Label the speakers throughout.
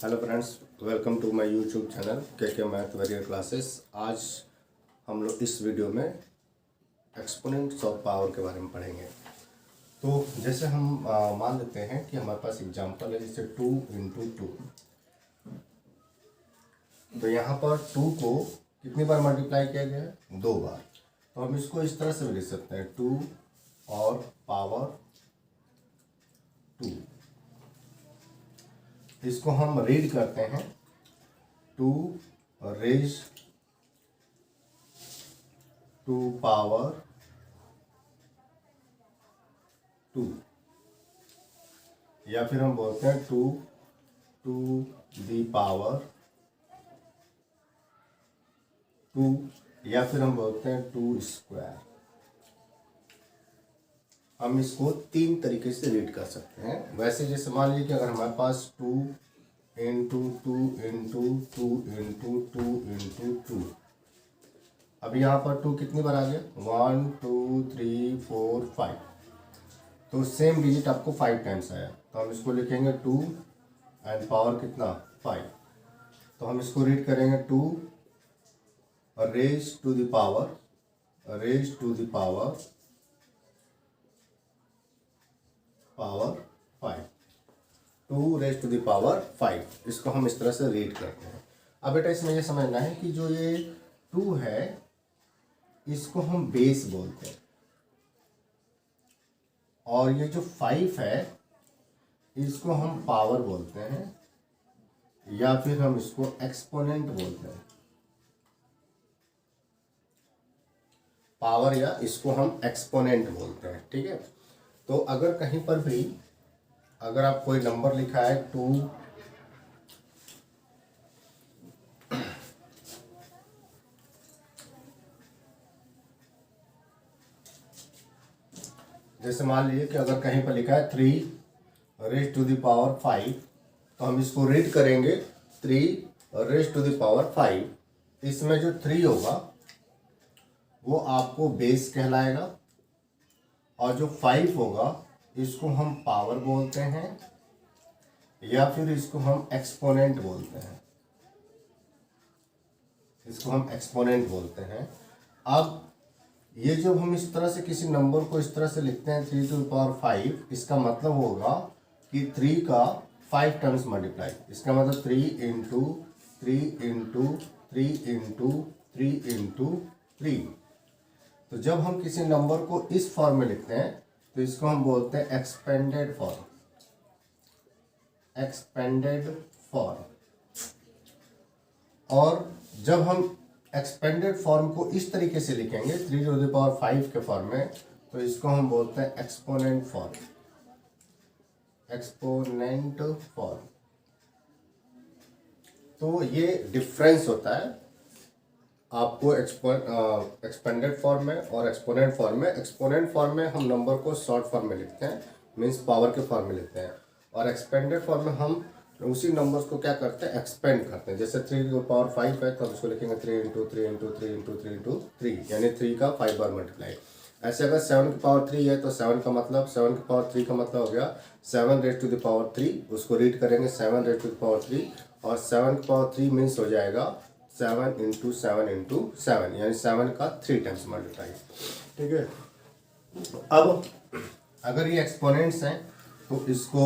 Speaker 1: Hello friends, welcome to my YouTube channel के math warrior classes. आज हम लोग इस वीडियो में एक्सपोनेंट्स ऑफ पावर के बारे में पढ़ेंगे। तो जैसे हम मान लेते हैं कि हमारे पास एग्जांपल है, जैसे 2 इंटू 2। तो यहाँ पर 2 को कितनी बार मल्टीप्लाई किया गया है? 2 बार। तो हम इसको इस तरह से भी लिख सकते हैं, 2 और पावर 2। इसको हम रीड करते हैं 2 रेज टू पावर 2, या फिर हम बोलते हैं 2 टू दी पावर 2, या फिर हम बोलते हैं 2 स्क्वायर। हम इसको 3 तरीके से रीड कर सकते हैं। वैसे जैसे मान लीजिए कि अगर हमारे पास 2 इंटू 2 इंटू 2 इंटू 2 इंटू 2, अब यहाँ पर 2 कितनी बार आ गया? 1 2 3 4 5। तो सेम डिजिट आपको 5 टाइम्स आया, तो हम इसको लिखेंगे 2 एंड पावर कितना? 5। तो हम इसको रीड करेंगे 2 raise to the power 5, 2 raise to the power 5। इसको हम इस तरह से रीड करते हैं। अब बेटा इसमें यह समझना है कि जो ये 2 है इसको हम बेस बोलते हैं, और ये जो 5 है इसको हम पावर बोलते हैं, या फिर हम इसको एक्सपोनेंट बोलते हैं। पावर या इसको हम एक्सपोनेंट बोलते हैं, ठीक है। तो अगर कहीं पर भी अगर आप कोई नंबर लिखा है 2 जैसे मान लीजिए कि अगर कहीं पर लिखा है 3 रेज टू द पावर 5, तो हम इसको रीड करेंगे 3 रेज टू द पावर 5। इसमें जो 3 होगा वो आपको बेस कहलाएगा, और जो 5 होगा इसको हम पावर बोलते हैं, या फिर इसको हम एक्सपोनेंट बोलते हैं। अब ये जब हम इस तरह से किसी नंबर को इस तरह से लिखते हैं 3 टू द पावर 5, इसका मतलब होगा कि 3 का 5 टाइम्स मल्टीप्लाई। इसका मतलब 3 इंटू 3 इंटू 3 इंटू 3 इंटू 3। तो जब हम किसी नंबर को इस फॉर्म में लिखते हैं तो इसको हम बोलते हैं एक्सपेंडेड फॉर्म। और जब हम एक्सपेंडेड फॉर्म को इस तरीके से लिखेंगे 3 टू द पावर 5 के फॉर्म में, तो इसको हम बोलते हैं एक्सपोनेंट फॉर्म। तो ये डिफरेंस होता है आपको एक्सपेंडेड फॉर्म में और एक्सपोनेंट फॉर्म में। एक्सपोनेंट फॉर्म में हम नंबर को शॉर्ट फॉर्म में लिखते हैं, मीन्स पावर के फॉर्म में लिखते हैं, और एक्सपेंडेड फॉर्म में हम उसी नंबर्स को क्या करते हैं? एक्सपेंड करते हैं। जैसे 3 टू द पावर 5 है तो हम इसको लिखेंगे 3 इंटू 3 इंटू 3 इंटू 3 इंटू 3, यानी 3 का 5 बार मल्टीप्लाई। ऐसे अगर 7 की पावर 3 है तो 7 का मतलब 7 की पावर 3 का मतलब हो गया 7 रेज टू द पावर 3। उसको रीड करेंगे 7 रेज टू द पावर 3, और 7 की पावर 3 मीन्स हो जाएगा 7 इंटू 7 इंटू 7, यानी 7 का 3 टाइम्स मल्टीप्लाई, ठीक है। अब अगर ये एक्सपोनेंट्स हैं तो इसको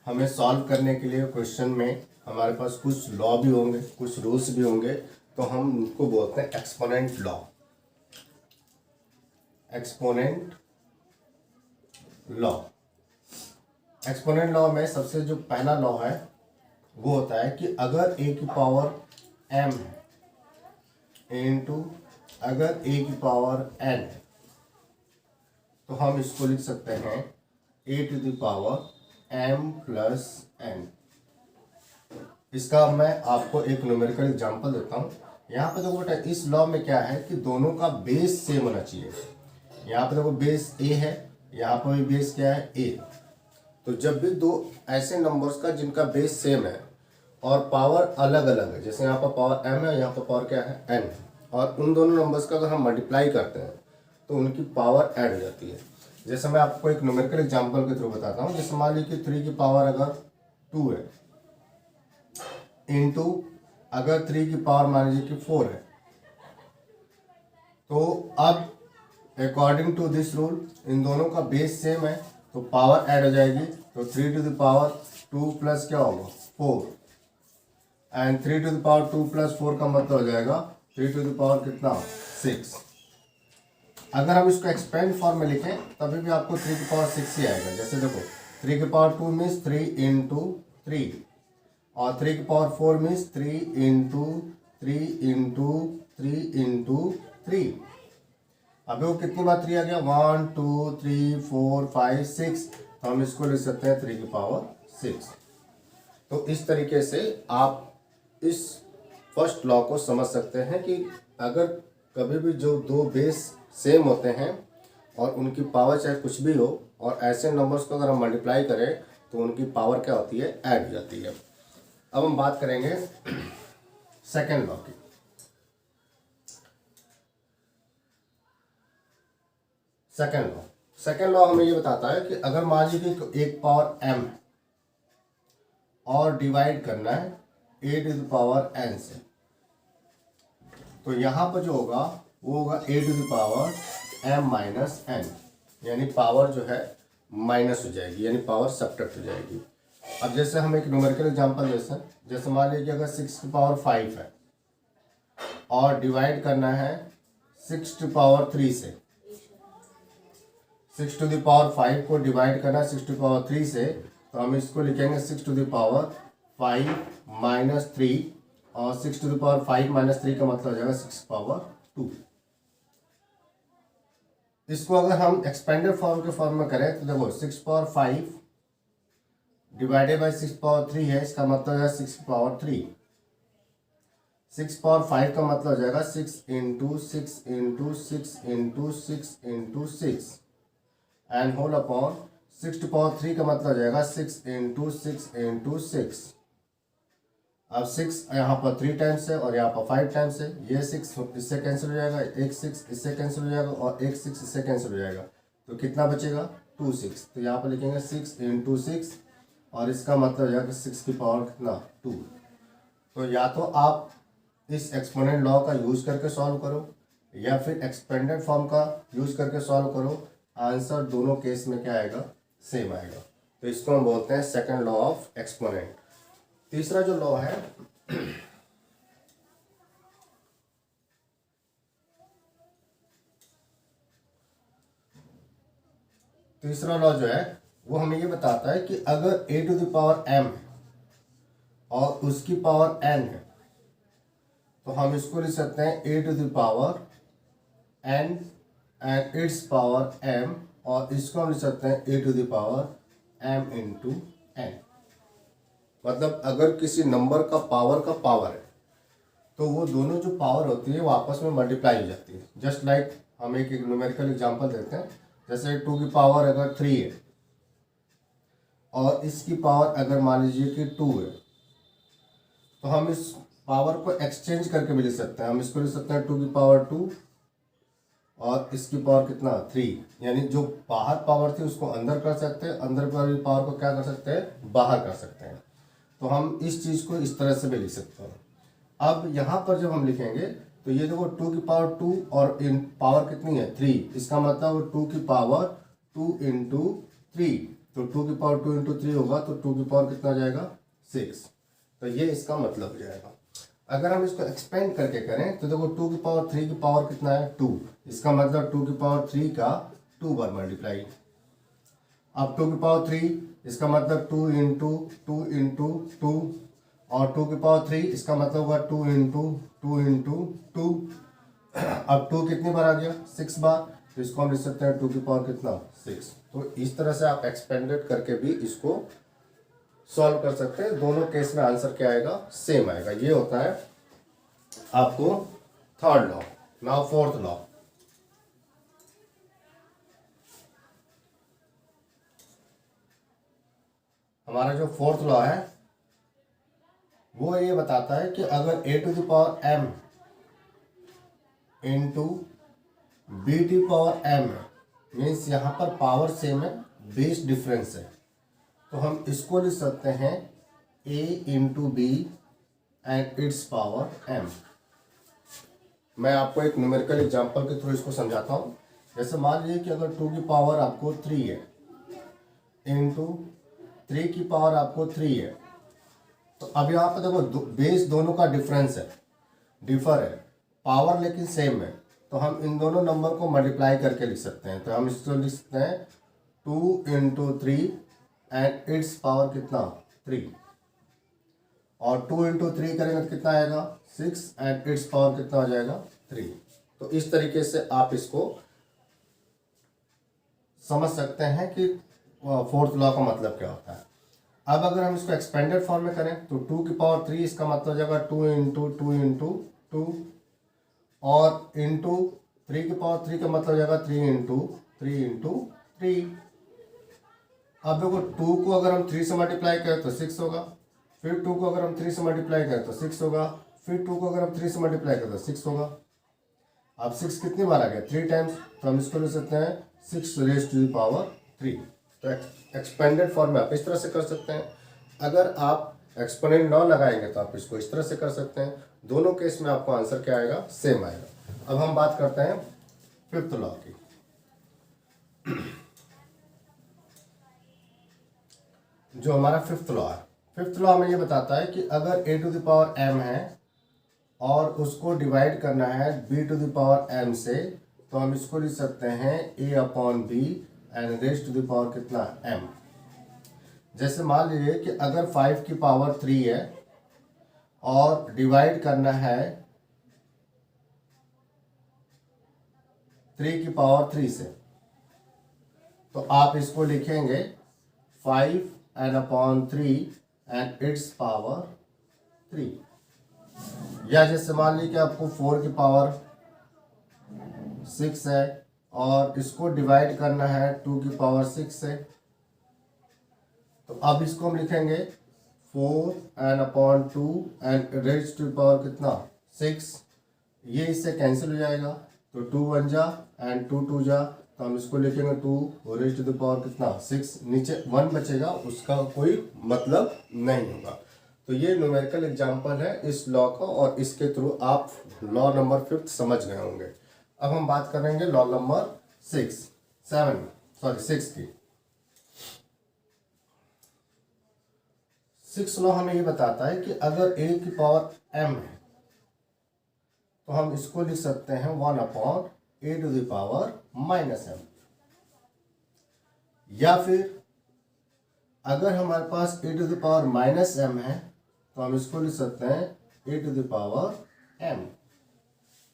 Speaker 1: हमें सॉल्व करने के लिए क्वेश्चन में हमारे पास कुछ लॉ भी होंगे, कुछ रूल्स भी होंगे, तो हम उनको बोलते हैं एक्सपोनेंट लॉ में सबसे जो पहला लॉ है वो होता है कि अगर a की पावर m है इंटू अगर a की पावर n है, तो हम इसको लिख सकते हैं a to the power m plus n। इसका मैं आपको एक न्यूमेरिकल एग्जांपल देता हूँ। यहाँ पे देखो बेटा, इस लॉ में क्या है कि दोनों का बेस सेम होना चाहिए। यहाँ पे देखो बेस a है, यहाँ पर भी बेस क्या है? a। तो जब भी दो ऐसे नंबर्स का जिनका बेस सेम है और पावर अलग अलग है, जैसे यहाँ पर पावर m है, यहाँ पर पावर क्या है? n, और उन दोनों नंबर्स का अगर हम मल्टीप्लाई करते हैं तो उनकी पावर ऐड हो जाती है। जैसे मैं आपको एक न्यूमेरिकल एग्जांपल के थ्रू बताता हूँ। जैसे मान लीजिए कि 3 की पावर अगर 2 है, इंटू अगर 3 की पावर मान लीजिए कि 4 है, तो अब अकॉर्डिंग टू दिस रूल इन दोनों का बेस सेम है तो पावर ऐड हो जाएगी। तो 3 टू द पावर 2 प्लस क्या होगा 4, and 3 to the power 2 plus 4 का मतलब हो जाएगा 3 टू द पावर कितना 6। अगर हम इसको एक्सपेंड फॉर्म में लिखें तभी भी आपको 3 की पावर 6 ही आएगा। जैसे देखो 3 की पावर 2 मीन्स 3 इंटू 3, और 3 की power 4 means 3 into 3 into 3 into 3। अभी वो कितनी बार 3 आ गया 1 2 3 4 5 6, तो हम इसको लिख सकते हैं 3 की पावर 6। तो इस तरीके से आप इस फर्स्ट लॉ को समझ सकते हैं कि अगर कभी भी जो दो बेस सेम होते हैं और उनकी पावर चाहे कुछ भी हो और ऐसे नंबर्स को अगर हम मल्टीप्लाई करें तो उनकी पावर क्या होती है ऐड हो जाती है। अब हम बात करेंगे सेकेंड लॉ की। सेकेंड लॉ हमें ये बताता है कि अगर मान लीजिए कि एक पावर m है और डिवाइड करना है a to the power n से, तो यहाँ पर जो होगा वो होगा a to the power m minus n, यानी पावर जो है माइनस हो जाएगी, यानी पावर सब्ट्रैक्ट हो जाएगी। अब जैसे हम एक न्यूमेरिकल एग्जांपल जैसे मान लीजिए अगर 6 की पावर 5 है और डिवाइड करना है 6 टू पावर 3 से, 6 टू द पावर 5 को डिवाइड करना है 6 टू पावर 3 से, तो हम इसको लिखेंगे 6 टू द पावर 5 माइनस 3, और 6 टू द पावर 5 माइनस 3 का मतलब हो जाएगा 6 पावर 2। इसको अगर हम एक्सपेंडेड फॉर्म के फॉर्म में करें तो देखो 6 पावर 5 डिवाइडेड बाई 6 पावर 3 है, इसका मतलब है 6 पावर 3। 6 पावर 5 का मतलब हो जाएगा 6 into 6 into 6 into 6 into 6 and whole upon 6 to power 3 का मतलब हो जाएगा 6 इंटू 6 इंटू 6। अब 6 यहाँ पर 3 टाइम्स है और यहाँ पर 5 टाइम्स है, ये 6 इससे कैंसिल हो जाएगा, एक 6 इससे कैंसिल हो जाएगा और एक 6 इससे कैंसिल हो जाएगा, तो कितना बचेगा 2 6। तो यहाँ पर लिखेंगे 6 इंटू 6 और इसका मतलब हो जाएगा 6 की पावर कितना 2। तो या तो आप इस एक्सपोनेंट लॉ का यूज़ करके सॉल्व करो या फिर एक्सपेंडेड फॉर्म का यूज़ करके सॉल्व करो, आंसर दोनों केस में क्या आएगा सेम आएगा। तो इसको हम बोलते हैं सेकेंड लॉ ऑफ एक्सपोनेंट। तीसरा जो लॉ है तीसरा लॉ जो है वो हमें ये बताता है कि अगर a to the power m है और उसकी पावर n है, तो हम इसको लिख सकते हैं a to the power n and its power m, और इसको हम लिख सकते हैं a to the power m into n। मतलब अगर किसी नंबर का पावर है तो वो दोनों जो पावर होती है वो आपस में मल्टीप्लाई हो जाती है। जस्ट लाइक हम एक न्यूमेरिकल एग्जांपल देते हैं, जैसे 2 की पावर अगर 3 है और इसकी पावर अगर मान लीजिए कि 2 है, तो हम इस पावर को एक्सचेंज करके भी लिख सकते हैं। हम इसको लिख सकते हैं 2 की पावर 2 और इसकी पावर कितना 3, यानी जो बाहर पावर थी उसको अंदर कर सकते हैं, अंदर वाली पावर को क्या कर सकते हैं बाहर कर सकते हैं। तो हम इस चीज़ को इस तरह से भी लिख सकते हैं। अब यहाँ पर जब हम लिखेंगे तो ये देखो 2 की पावर 2 और इन पावर कितनी है 3, इसका मतलब 2 की पावर 2 इंटू 3, तो 2 की पावर 2 इंटू 3 होगा तो 2 की पावर कितना जाएगा 6। तो ये इसका मतलब हो जाएगा। अगर हम इसको एक्सपेंड करके करें तो देखो 2 की पावर 3 की पावर कितना है 2, इसका मतलब 2 की पावर 3 का 2 बार मल्टीप्लाई। अब 2 की पावर 3 इसका मतलब 2 इंटू 2 इंटू 2, और 2 की पावर 3 इसका मतलब होगा 2 इंटू 2 इंटू 2। अब 2 कितनी बार आ गया 6 बार, तो इसको हम लिख सकते हैं 2 की पावर कितना 6। तो इस तरह से आप एक्सपेंडेड करके भी इसको सॉल्व कर सकते हैं। दोनों केस में आंसर क्या आएगा सेम आएगा। ये होता है आपको third law. Now fourth law. हमारा जो फोर्थ लॉ है वो ये बताता है कि अगर a to the power m into b to power m है, मीन्स यहाँ पर पावर सेम है बेस डिफरेंस है, तो हम इसको लिख सकते हैं a into b and its power m। मैं आपको एक न्यूमेरिकल एग्जांपल के थ्रू इसको समझाता हूँ। जैसे मान लीजिए कि अगर 2 की पावर आपको 3 है इंटू 3 की पावर आपको 3 है, तो अब यहाँ पे देखो बेस दोनों का डिफरेंस है, डिफर है, पावर लेकिन सेम है, तो हम इन दोनों नंबर को मल्टीप्लाई करके लिख सकते हैं। तो हम इसको लिख सकते हैं 2 इंटू 3 एंड इट्स पावर कितना 3, और 2 इंटू 3 करेंगे तो कितना आएगा 6 एंड इट्स पावर कितना हो जाएगा 3। तो इस तरीके से आप इसको समझ सकते हैं कि फोर्थ लॉ का मतलब क्या होता है। अब अगर हम इसको एक्सपेंडेड फॉर्म में करें तो 2 की पावर 3 इसका मतलब हो जाएगा 2 इंटू 2 इंटू 2, और इंटू 3 की पावर 3 का मतलब हो जाएगा 3 इंटू 3 इंटू 3। अब देखो 2 को अगर हम 3 से मल्टीप्लाई करें तो 6 होगा, फिर 2 को अगर हम 3 से मल्टीप्लाई करें तो 6 होगा, फिर 2 को अगर हम 3 से मल्टीप्लाई करें तो 6 होगा। अब 6 कितनी बार आ गया 3 टाइम्स, तो हम इसको लिख सकते हैं 6 रेज टू द पावर 3। तो एक्सपेंडेड फॉर्म में आप इस तरह से कर सकते हैं। अगर आप एक्सपोनेंट न लगाएंगे तो आप इसको इस तरह से कर सकते हैं। दोनों केस में आपको आंसर क्या आएगा सेम आएगा। अब हम बात करते हैं फिफ्थ लॉ की। जो हमारा फिफ्थ लॉ है, फिफ्थ लॉ हमें ये बताता है कि अगर a to the power m है और उसको डिवाइड करना है b to the power m से, तो हम इसको लिख सकते हैं a upon b and raise to the power कितना m। जैसे मान लीजिए कि अगर 5 की पावर 3 है और डिवाइड करना है 3 की पावर 3 से, तो आप इसको लिखेंगे 5 and upon 3 and its power 3। या जैसे मान लीजिए कि आपको 4 की पावर 6 है और इसको डिवाइड करना है 2 की पावर 6 से, तो अब इसको हम लिखेंगे 4 and upon 2 and raise to power कितना 6। ये इससे कैंसिल हो जाएगा, तो 2 1 जा एंड 2 2 जा, तो हम इसको लिखेंगे 2 रेज टू द पावर कितना 6, नीचे 1 बचेगा, उसका कोई मतलब नहीं होगा। तो ये न्यूमेरिकल एग्जांपल है इस लॉ का, और इसके थ्रू आप लॉ नंबर 5 समझ गए होंगे। अब हम बात करेंगे लॉ नंबर 6 की। 6 लॉ हमें ये बताता है कि अगर a की पावर m है तो हम इसको लिख सकते हैं 1 upon a to the power minus m। या फिर अगर हमारे पास a to the power minus m है तो हम इसको लिख सकते हैं a to the power m।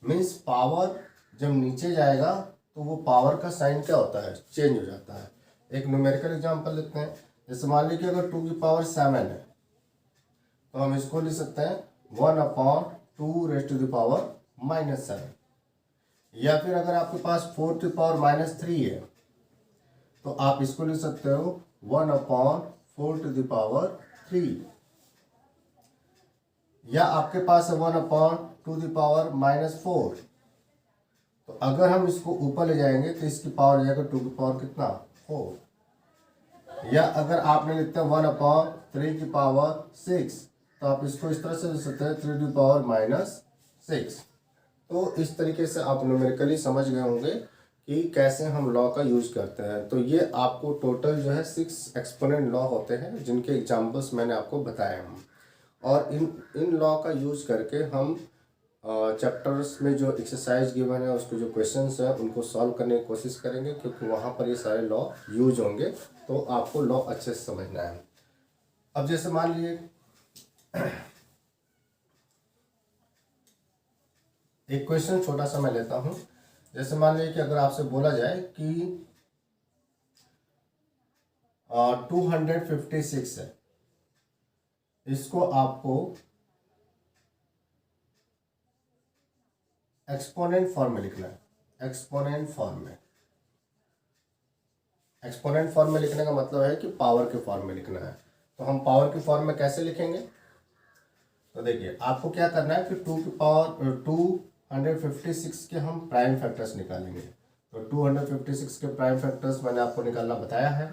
Speaker 1: Means power जब नीचे जाएगा तो वो पावर का साइन क्या होता है चेंज हो जाता है। एक न्यूमेरिकल एग्जांपल लेते हैं। जैसे मान लीजिए कि अगर 2 की पावर 7 है तो हम इसको लिख सकते हैं 1 upon 2 raise to the power minus 7। या फिर अगर आपके पास 4 टू पावर माइनस 3 है तो आप इसको लिख सकते हो 1 अपॉन 4 टू द पावर 3। या आपके पास है 1 अपॉन 2 द पावर माइनस 4, तो अगर हम इसको ऊपर ले जाएंगे तो इसकी पावर हो जाएगा 2 की पावर कितना 4। या अगर आपने लिखता है 1 अपॉन 3 की पावर 6, तो आप इसको इस तरह से लिख सकते हैं 3 टू पावर माइनस 6। तो इस तरीके से आप न्यूमेरिकली समझ गए होंगे कि कैसे हम लॉ का यूज करते हैं। तो ये आपको टोटल जो है 6 एक्सपोनेंट लॉ होते हैं जिनके एग्जांपल्स मैंने आपको बताए हैं। और इन लॉ का यूज करके हम चैप्टर्स में जो एक्सरसाइज गिवन है उसके जो क्वेश्चंस हैं उनको सॉल्व करने की कोशिश करेंगे, क्योंकि वहाँ पर ये सारे लॉ यूज होंगे, तो आपको लॉ अच्छे से समझना है। अब जैसे मान लीजिए एक क्वेश्चन छोटा सा मैं लेता हूँ। जैसे मान लीजिए कि अगर आपसे बोला जाए कि 256 है, इसको आपको एक्सपोनेंट फॉर्म में लिखना है। एक्सपोनेंट फॉर्म में लिखने का मतलब है कि पावर के फॉर्म में लिखना है। तो हम पावर के फॉर्म में कैसे लिखेंगे, तो देखिए आपको क्या करना है कि 2 की पावर 256 के हम प्राइम फैक्टर्स निकालेंगे। तो 256 के प्राइम फैक्टर्स मैंने आपको निकालना बताया है।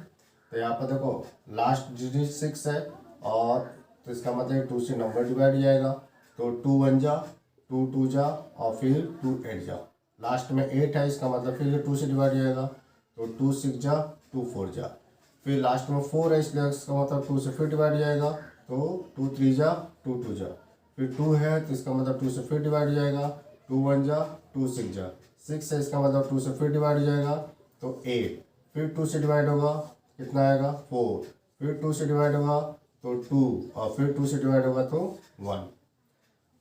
Speaker 1: तो यहाँ पर देखो लास्ट डिजिट 6 है और तो इसका मतलब 2 से नंबर डिवाइड जाएगा, तो 2 1 जा, 2 2 जा और फिर 2 8 जा, लास्ट में 8 है, इसका मतलब फिर ये 2 से डिवाइड जाएगा, तो 2 6 जा, 2 4 जा, फिर लास्ट में 4 है, इसलिए इसका मतलब 2 से फिर डिवाइड जाएगा, तो 2 3 जा, 2 2 जा, फिर 2 है तो इसका मतलब 2 से फिर डिवाइड जाएगा, 2 1 जा, 2 6 जा, 6 है, इसका मतलब 2 से फिर डिवाइड जाएगा, तो 8, फिर 2 से डिवाइड होगा, कितना आएगा 4, फिर 2 से डिवाइड होगा तो 2, और फिर 2 से डिवाइड होगा तो 1।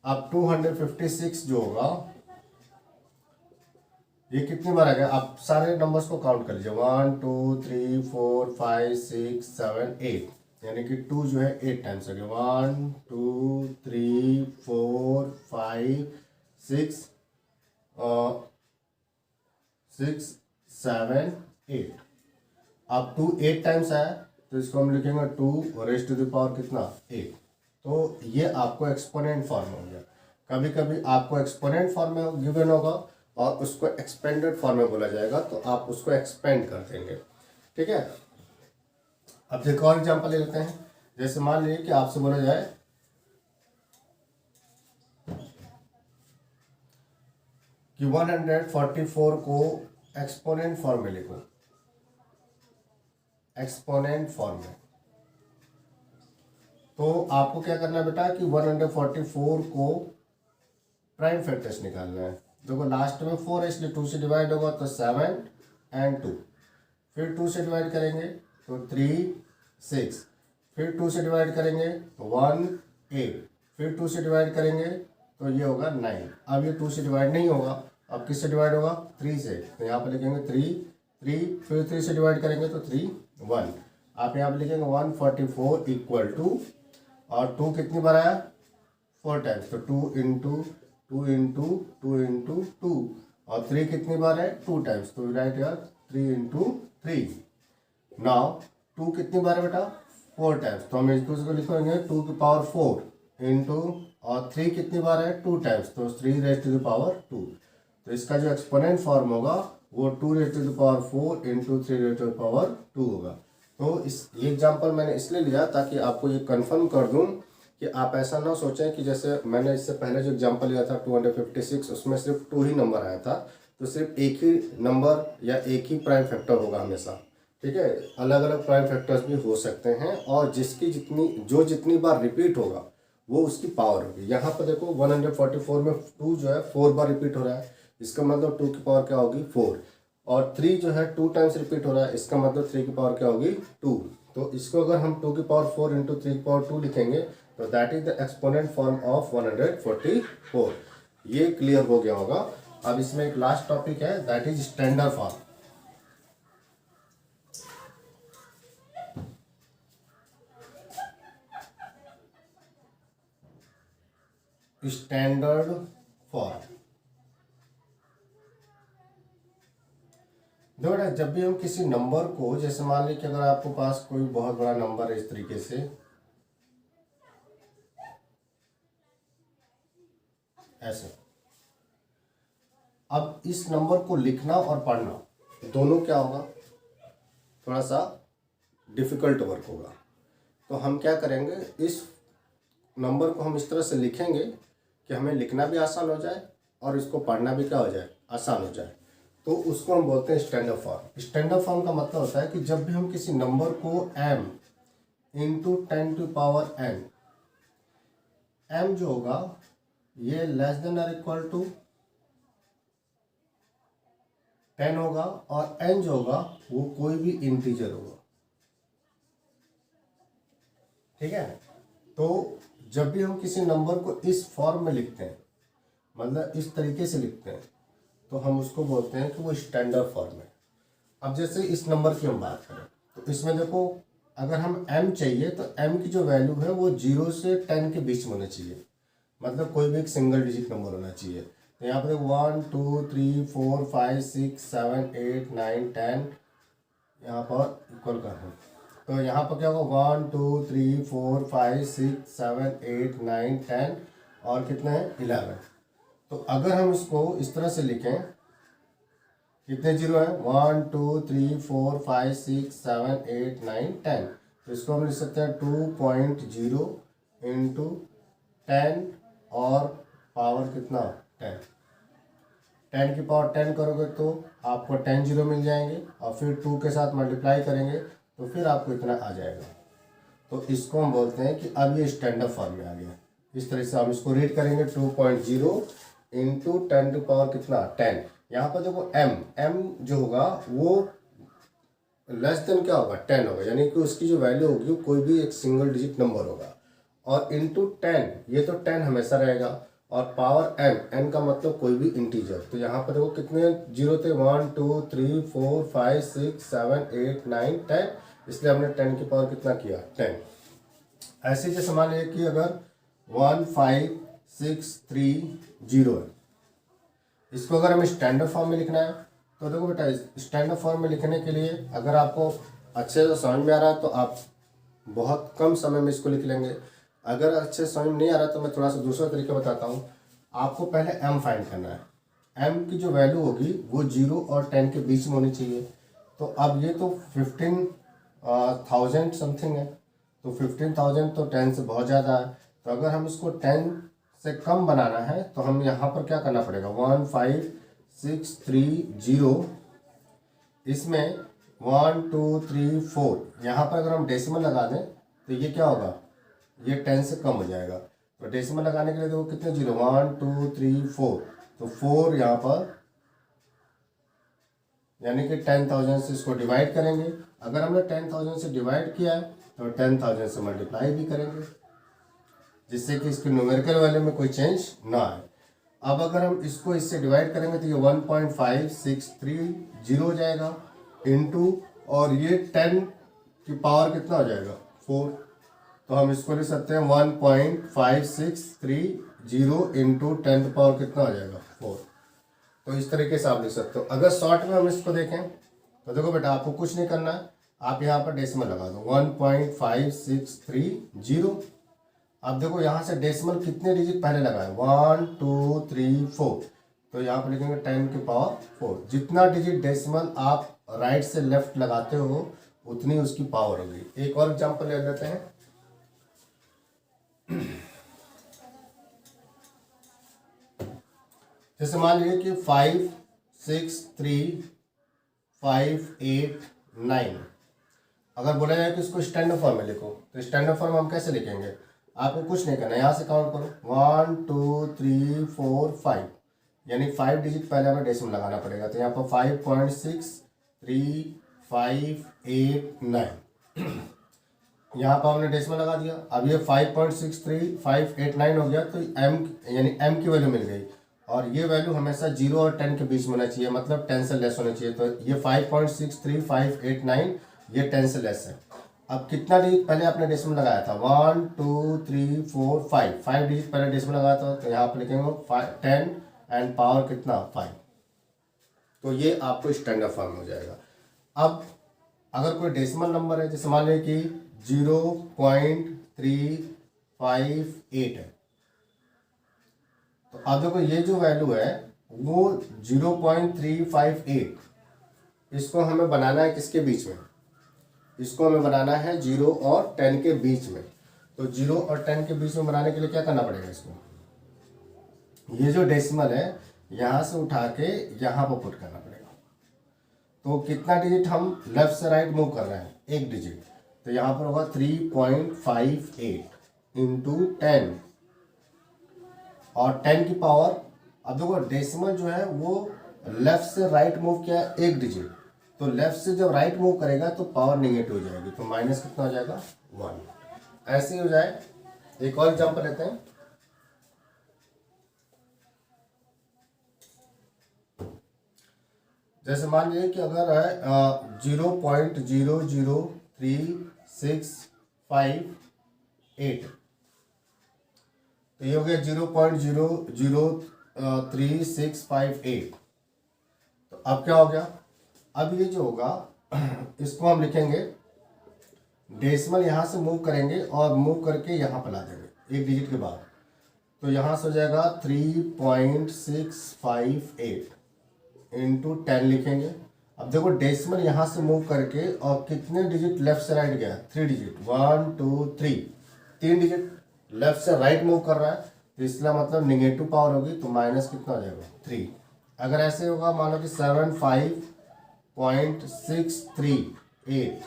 Speaker 1: अब 256 जो होगा ये कितनी बार आ गया, आप सारे नंबर्स को काउंट कर लीजिए, 1 2 3 4 5 6 7 8, यानी कि 2 जो है 8 टाइम्स आ गया, 1 2 3 4 5 6 6 7 8। अब 2 8 टाइम्स आया तो इसको हम लिखेंगे 2 रेज़ टू द पावर कितना 8। तो ये आपको एक्सपोनेंट फॉर्म हो गया। कभी कभी आपको एक्सपोनेंट फॉर्म में गिवन होगा और उसको एक्सपेंडेड फॉर्म में बोला जाएगा, तो आप उसको एक्सपेंड कर देंगे। ठीक है, अब एक और एग्जांपल ले लेते हैं। जैसे मान लीजिए कि आपसे बोला जाए कि 144 को एक्सपोनेंट फॉर्म में लिखो, एक्सपोनेंट फॉर्म में, तो आपको क्या करना है बेटा कि 144 को प्राइम फैक्टर्स निकालना है। देखो लास्ट में 4 है, इसलिए 2 से डिवाइड होगा तो 7 एंड 2, फिर 2 से डिवाइड करेंगे तो 3 6, फिर 2 से डिवाइड करेंगे तो 1 8, फिर 2 से डिवाइड करेंगे तो ये होगा 9। अब ये 2 से डिवाइड नहीं होगा, अब किससे डिवाइड होगा 3 से, तो यहाँ पर लिखेंगे 3 3, फिर 3 से डिवाइड करेंगे तो 3 1। आप यहाँ पर लिखेंगे 144 इक्वल टू, और 2 कितनी बार आया 4 टाइम्स, तो 2 इंटू 2 इंटू 2 इंटू 2, और 3 कितनी बार है 2 टाइम्स, तो राइट यार 3 इंटू 3। नाउ 2 कितनी बार है बेटा 4 टाइम्स, तो हम इस दूसरे को लिखेंगे 2 की पावर 4 इंटू, और 3 कितनी बार है 2 टाइम्स, तो 3 रेज़ टू द पावर 2। तो इसका जो एक्सपोनेंट फॉर्म होगा वो 2 raise to the power 4 into 3 raise to the power 2 होगा। तो इस ये एग्जाम्पल मैंने इसलिए लिया ताकि आपको ये कंफर्म कर दूं कि आप ऐसा ना सोचें कि जैसे मैंने इससे पहले जो एग्जांपल लिया था 256, उसमें सिर्फ 2 ही नंबर आया था, तो सिर्फ एक ही नंबर या एक ही प्राइम फैक्टर होगा हमेशा। ठीक है, अलग अलग प्राइम फैक्टर्स भी हो सकते हैं, और जिसकी जितनी बार रिपीट होगा वो उसकी पावर होगी। यहाँ पर देखो 144 में 2 जो है 4 बार रिपीट हो रहा है, इसका मतलब 2 की पावर क्या होगी 4, और 3 जो है 2 टाइम्स रिपीट हो रहा है, इसका मतलब 3 की पावर क्या होगी 2। तो इसको अगर हम 2 की पावर 4 इंटू 3 की पावर 2 लिखेंगे तो that is the exponent form of 144। ये क्लियर हो गया होगा। अब इसमें एक लास्ट टॉपिक है, that is standard form. Standard form, देखो ना, जब भी हम किसी नंबर को, जैसे मान लीजिए कि अगर आपके पास कोई बहुत बड़ा नंबर है इस तरीके से, ऐसे, अब इस नंबर को लिखना और पढ़ना दोनों क्या होगा, थोड़ा सा डिफिकल्ट वर्क होगा। तो हम क्या करेंगे, इस नंबर को हम इस तरह से लिखेंगे कि हमें लिखना भी आसान हो जाए और इसको पढ़ना भी क्या हो जाए, आसान हो जाए। तो उसको हम बोलते हैं स्टैंडर्ड फॉर्म। स्टैंडर्ड फॉर्म का मतलब होता है कि जब भी हम किसी नंबर को m into 10 to power n, m जो होगा ये लेस देन और इक्वल टू 10 होगा, और n जो होगा वो कोई भी इंटीजर होगा। ठीक है, तो जब भी हम किसी नंबर को इस फॉर्म में लिखते हैं, मतलब इस तरीके से लिखते हैं, तो हम उसको बोलते हैं कि वो स्टैंडर्ड फॉर्म है। अब जैसे इस नंबर की हम बात करें तो इसमें देखो, अगर हम m चाहिए तो m की जो वैल्यू है वो 0 से 10 के बीच में होना चाहिए, मतलब कोई भी एक सिंगल डिजिट नंबर होना चाहिए। तो यहाँ पर देखो 1 2 3 4 5 6 7 8 9 10, यहाँ पर इक्वल कर रहे हैं, तो यहाँ पर क्या होगा 1 2 3 4 5 6 7 8 9 10, और कितने हैं 11। तो अगर हम इसको इस तरह से लिखें, कितने जीरो हैं 1 2 3 4 5 6 7 8 9 10, तो इसको हम लिख सकते हैं 2.0 इंटू 10 और पावर कितना 10, 10 की पावर 10 करोगे तो आपको 10 जीरो मिल जाएंगे और फिर 2 के साथ मल्टीप्लाई करेंगे तो फिर आपको इतना आ जाएगा। तो इसको हम बोलते हैं कि अब ये स्टैंडर्ड फॉर्म में आ गया। इस तरह से हम इसको रीड करेंगे 2.0 इंटू 10 टू पावर कितना 10। यहाँ पर देखो m जो होगा वो लेस देन क्या होगा 10 होगा, यानी कि उसकी जो वैल्यू होगी वो कोई भी एक सिंगल डिजिट नंबर होगा। और इंटू 10, ये तो 10 हमेशा रहेगा। और पावर n का मतलब कोई भी इंटीजर। तो यहाँ पर देखो कितने जीरो थे 1 2 3 4 5 6 7 8 9 10, इसलिए हमने 10 की पावर कितना किया 10। ऐसे जैसे मान लीजिए कि अगर 1 5 6 3 0 है, इसको अगर हमें स्टैंडर्ड फॉर्म में लिखना है तो देखो बेटा स्टैंडर्ड फॉर्म में लिखने के लिए अगर आपको अच्छे से समझ में आ रहा है तो आप बहुत कम समय में इसको लिख लेंगे। अगर अच्छे समझ में नहीं आ रहा तो मैं थोड़ा सा दूसरा तरीका बताता हूँ। आपको पहले m फाइंड करना है। m की जो वैल्यू होगी वो 0 और 10 के बीच में होनी चाहिए। तो अब ये तो 15,000 समथिंग है, तो 15,000 तो 10 से बहुत ज़्यादा है। तो अगर हम इसको 10 से कम बनाना है तो हम यहाँ पर क्या करना पड़ेगा 1 5 6 3 0, इसमें 1 2 3 4, यहाँ पर अगर हम डेसिमल लगा दें तो ये क्या होगा, ये 10 से कम हो जाएगा। तो डेसिमल लगाने के लिए देखो कितने जीरो 1 2 3 4, तो 4 यहाँ पर, यानी कि 10,000 से इसको डिवाइड करेंगे। अगर हमने 10,000 से डिवाइड किया है तो 10,000 से मल्टीप्लाई भी करेंगे, जिससे कि इसके न्यूमेरिकल वैल्यू में कोई चेंज ना आए। अब अगर हम इसको इससे डिवाइड करेंगे तो ये 1.5630 हो जाएगा इंटू, और ये 10 की पावर कितना हो जाएगा 4। तो हम इसको लिख सकते हैं 1.5630 इंटू 10 की पावर कितना हो जाएगा 4। तो इस तरीके से आप लिख सकते हो। अगर शॉर्ट में हम इसको देखें तो देखो बेटा आपको कुछ नहीं करना है, आप यहाँ पर डेसिमल लगा दो 1.5630। अब देखो यहाँ से डेसिमल कितने डिजिट पहले लगाए 1 2 3 4, तो यहाँ पर लिखेंगे 10 की पावर 4। जितना डिजिट डेसिमल आप राइट से लेफ्ट लगाते हो उतनी उसकी पावर होगी। एक और एग्जांपल ले लेते हैं। जैसे मान लीजिए कि 5 6 3 5 8 9, अगर बोला जाए कि इसको स्टैंडर्ड फॉर्म में लिखो तो स्टैंडर्ड फॉर्म हम कैसे लिखेंगे, आपको कुछ नहीं करना, यहाँ से काउंट करो 1 2 3 4 5, यानी 5 डिजिट पहले हमें डेसिमल लगाना पड़ेगा। तो यहाँ पर 5.6358 यहाँ पर हमने डेसिमल लगा दिया। अब ये 5.63589 हो गया, तो m यानी m की वैल्यू मिल गई। और ये वैल्यू हमेशा 0 और 10 के बीच में होना चाहिए, मतलब 10 से लेस होना चाहिए। तो ये 5.63589 ये 10 से लेस है। अब कितना डिजिट पहले आपने डेसिमल लगाया था 1 2 3 4 5 डिजिट पहले डेसिमल लगाया था, तो यहाँ पर लिखेंगे 10 एंड पावर कितना 5। तो ये आपको स्टैंडर्ड फॉर्म हो जाएगा। अब अगर कोई डेसिमल नंबर है, जैसे मान लीजिए कि 0.358 है, तो अब देखो ये जो वैल्यू है वो 0.358, इसको हमें बनाना है किसके बीच में, इसको हमें बनाना है 0 और 10 के बीच में। तो 0 और 10 के बीच में बनाने के लिए क्या करना पड़ेगा, इसको ये जो डेसिमल है यहाँ से उठा के यहाँ पर पुट करना पड़ेगा। तो कितना डिजिट हम लेफ्ट से राइट मूव कर रहे हैं, एक डिजिट, तो यहाँ पर होगा 3.58 इंटू 10 और 10 की पावर। अब देखो डेसिमल जो है वो लेफ्ट से राइट मूव किया है एक डिजिट, तो लेफ्ट से जब राइट मूव करेगा तो पावर नेगेटिव हो जाएगी, तो माइनस कितना हो जाएगा 1। ऐसे ही हो जाए। एक और एग्जांपल लेते हैं। जैसे मान लीजिए कि अगर है 0.00365 तो ये हो गया 0.00365। तो अब क्या हो गया, अब ये जो होगा इसको हम लिखेंगे, डेसिमल यहाँ से मूव करेंगे और मूव करके यहाँ पर ला देंगे एक डिजिट के बाद, तो यहाँ से हो जाएगा 3.658 इंटू 10 लिखेंगे। अब देखो डेसिमल यहाँ से मूव करके और कितने डिजिट लेफ्ट से राइट गया, 3 डिजिट 1 2 3, 3 डिजिट लेफ्ट से राइट मूव कर रहा है, तो इसका मतलब निगेटिव पावर होगी, तो माइनस कितना हो जाएगा 3। अगर ऐसे होगा, मान लो कि 75.638,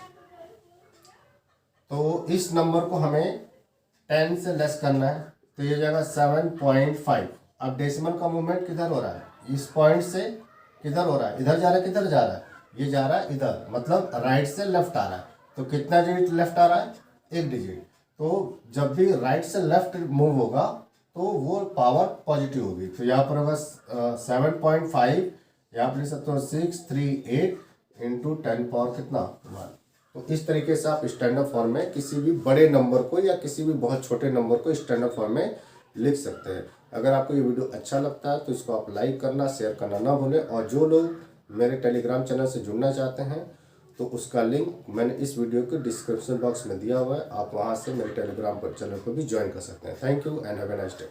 Speaker 1: तो इस नंबर को हमें 10 से लेस करना है, तो ये जाएगा 7.5। अब डेसिमल का मूवमेंट किधर हो रहा है, इस पॉइंट से किधर हो रहा है, इधर जा रहा है, किधर जा रहा है, ये जा रहा है इधर, मतलब राइट से लेफ्ट आ रहा है। तो कितना डिजिट लेफ्ट आ रहा है, 1 डिजिट। तो जब भी राइट से लेफ्ट मूव होगा तो वो पावर पॉजिटिव होगी। तो यहाँ पर होगा 7.5, यहाँ पर लिख सकते हो 638 इंटू 10 पावर कितना 1। तो इस तरीके से आप स्टैंडर्ड फॉर्म में किसी भी बड़े नंबर को या किसी भी बहुत छोटे नंबर को स्टैंडर्ड फॉर्म में लिख सकते हैं। अगर आपको ये वीडियो अच्छा लगता है तो इसको आप लाइक करना, शेयर करना ना भूलें। और जो लोग मेरे टेलीग्राम चैनल से जुड़ना चाहते हैं तो उसका लिंक मैंने इस वीडियो के डिस्क्रिप्शन बॉक्स में दिया हुआ है, आप वहाँ से मेरे टेलीग्राम पर चैनल को भी ज्वाइन कर सकते हैं। Thank you and have a nice day.